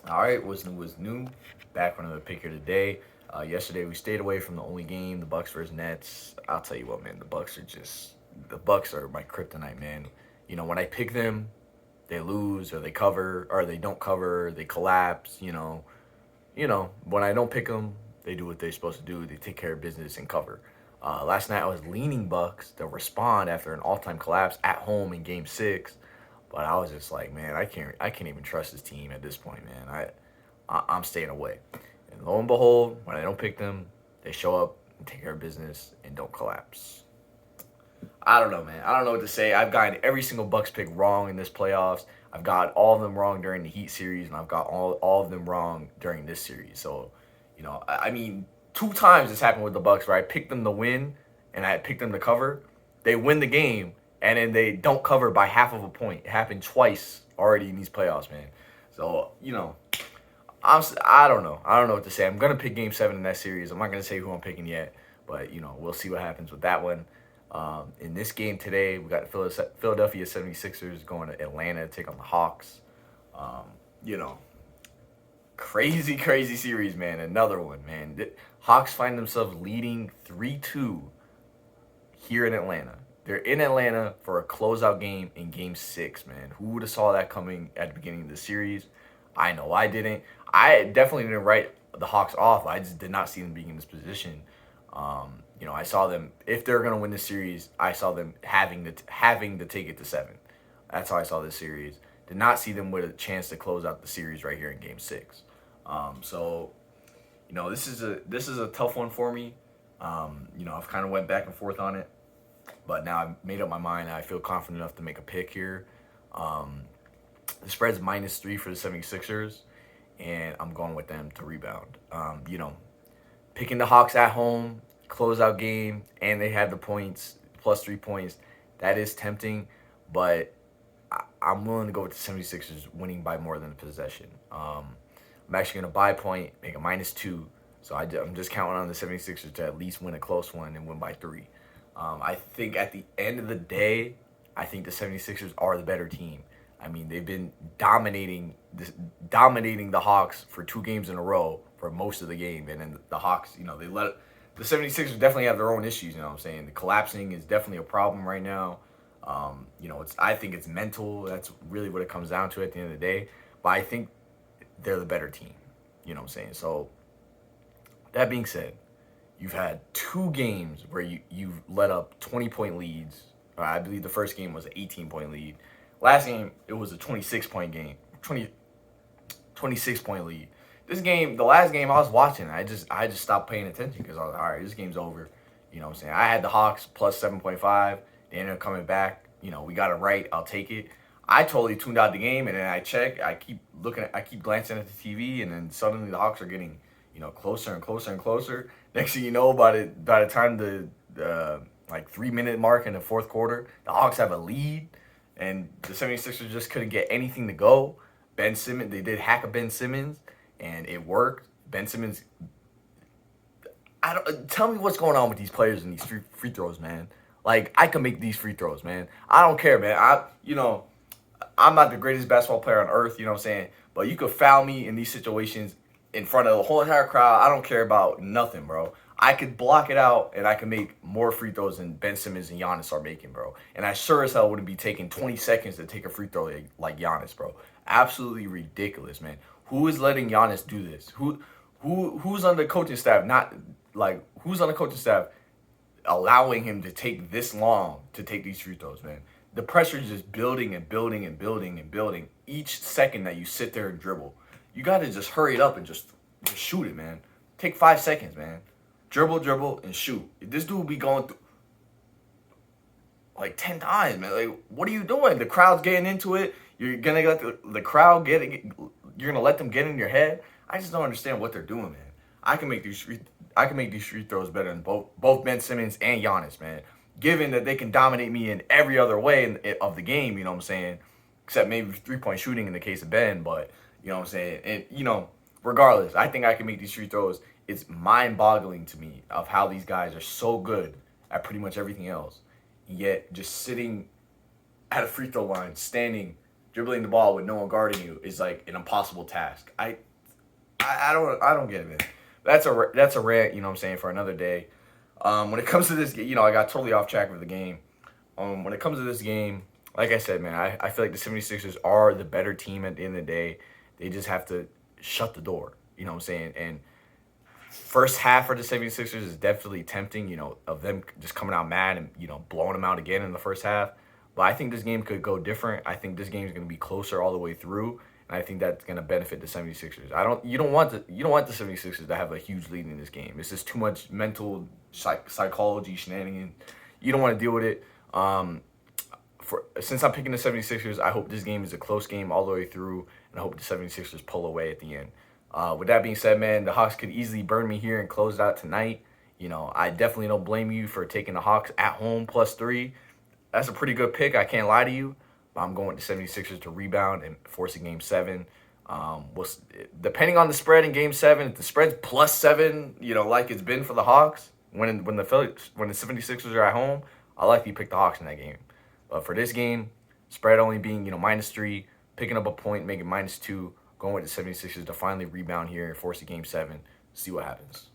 All right, what's new? What's new? Back for another pick here today. Yesterday we stayed away from the only game, the Bucks versus Nets. I'll tell you what, man, the Bucks are my kryptonite, man. You know, when I pick them, they lose or they cover or they don't cover, they collapse. When I don't pick them, they do what they're supposed to do. They take care of business and cover. Last night I was leaning Bucks to respond after an all-time collapse at home in Game Six, but I was just like, man, I can't even trust this team at this point, man. I'm staying away. And lo and behold, when I don't pick them, they show up and take care of business and don't collapse. I don't know, man. I don't know what to say. I've gotten every single Bucks pick wrong in this playoffs. I've got all of them wrong during the Heat series, and I've got all of them wrong during this series. So, I mean, two times this happened with the Bucks where I picked them to win and I picked them to cover. They win the game, and then they don't cover by half of a point. It happened twice already in these playoffs, man. So, I don't know. I don't know what to say. I'm gonna pick Game Seven in that series. I'm not gonna say who I'm picking yet, but we'll see what happens with that one. In this game today, we got the Philadelphia 76ers going to Atlanta to take on the Hawks. Um, you know, Crazy, crazy series, man. Another one, man. The Hawks find themselves leading 3-2 here in Atlanta. They're in Atlanta for a closeout game in Game Six, man. Who would have saw that coming at the beginning of the series? I know I didn't. I definitely didn't write the Hawks off. I just did not see them being in this position. I saw them if they're gonna win the series. I saw them having to take it to seven. That's how I saw this series. Did not see them with a chance to close out the series right here in Game Six. So this is a tough one for me. I've kind of went back and forth on it, but now I've made up my mind. I feel confident enough to make a pick here. Um, the spread's -3 for the 76ers, and I'm going with them to rebound. Picking the Hawks at home, closeout game, and they had the points, plus 3 points. That is tempting, but I'm willing to go with the 76ers winning by more than a possession. I'm actually going to buy a point, make a -2. So I'm just counting on the 76ers to at least win a close one and win by 3. I think at the end of the day, I think the 76ers are the better team. I mean, they've been dominating the Hawks for 2 games in a row for most of the game. And then the Hawks, the 76ers definitely have their own issues, you know what I'm saying? The collapsing is definitely a problem right now. I think it's mental. That's really what it comes down to at the end of the day. But I think they're the better team. You know what I'm saying? So that being said, you've had 2 games where you've let up 20-point leads. I believe the first game was an 18-point lead. Last game, it was a 26-point game. 26-point lead. This game, the last game I was watching, I just stopped paying attention because I was like, all right, this game's over. You know what I'm saying? I had the Hawks plus 7.5. They ended up coming back. We got it right. I'll take it. I totally tuned out the game, and then I check. I keep glancing at the TV, and then suddenly the Hawks are getting, closer and closer and closer. Next thing you know, by the time the 3-minute mark in the fourth quarter, the Hawks have a lead, and the 76ers just couldn't get anything to go. Ben Simmons, they did hack a Ben Simmons, and it worked. Ben Simmons, I don't tell me what's going on with these players and these free throws, man. Like I can make these free throws, man. I don't care, man. I'm not the greatest basketball player on earth, you know what I'm saying? But you could foul me in these situations in front of the whole entire crowd. I don't care about nothing, bro. I could block it out and I can make more free throws than Ben Simmons and Giannis are making, bro. And I sure as hell wouldn't be taking 20 seconds to take a free throw like Giannis, bro. Absolutely ridiculous, man. Who is letting Giannis do this? Who's on the coaching staff? Not like who's on the coaching staff allowing him to take this long to take these free throws, man? The pressure is just building and building and building and building each second that you sit there and dribble. You got to just hurry it up and just shoot it, man. Take 5 seconds, man. Dribble, and shoot. This dude will be going through like 10 times, man. Like, what are you doing? The crowd's getting into it. You're going to let the crowd you're going to let them get in your head? I just don't understand what they're doing, man. I can make these free throws better than both Ben Simmons and Giannis, man. Given that they can dominate me in every other way of the game, you know what I'm saying? Except maybe 3-point shooting in the case of Ben, but you know what I'm saying? And, regardless, I think I can make these free throws. It's mind-boggling to me of how these guys are so good at pretty much everything else, yet just sitting at a free throw line, standing, dribbling the ball with no one guarding you is like an impossible task. I don't get it, man. That's a rant, you know what I'm saying, for another day. When it comes to this, I got totally off track with the game. When it comes to this game, like I said, man, I feel like the 76ers are the better team at the end of the day. They just have to shut the door, you know what I'm saying? And first half for the 76ers is definitely tempting, of them just coming out mad and, blowing them out again in the first half. But I think this game could go different. I think this game is going to be closer all the way through. And I think that's going to benefit the 76ers. You don't want the 76ers to have a huge lead in this game. It's just too much mental psychology shenanigans. You don't want to deal with it. Since I'm picking the 76ers, I hope this game is a close game all the way through, and I hope the 76ers pull away at the end. With that being said, man, the Hawks could easily burn me here and close it out tonight. I definitely don't blame you for taking the Hawks at home +3. That's a pretty good pick. I can't lie to you. But I'm going with the 76ers to rebound and force a Game 7. Depending on the spread in Game 7, if the spread's +7, like it's been for the Hawks, when the 76ers are at home, I likely pick the Hawks in that game. But for this game, spread only being, -3, picking up a point, making -2, going with the 76ers to finally rebound here and force a Game 7. See what happens.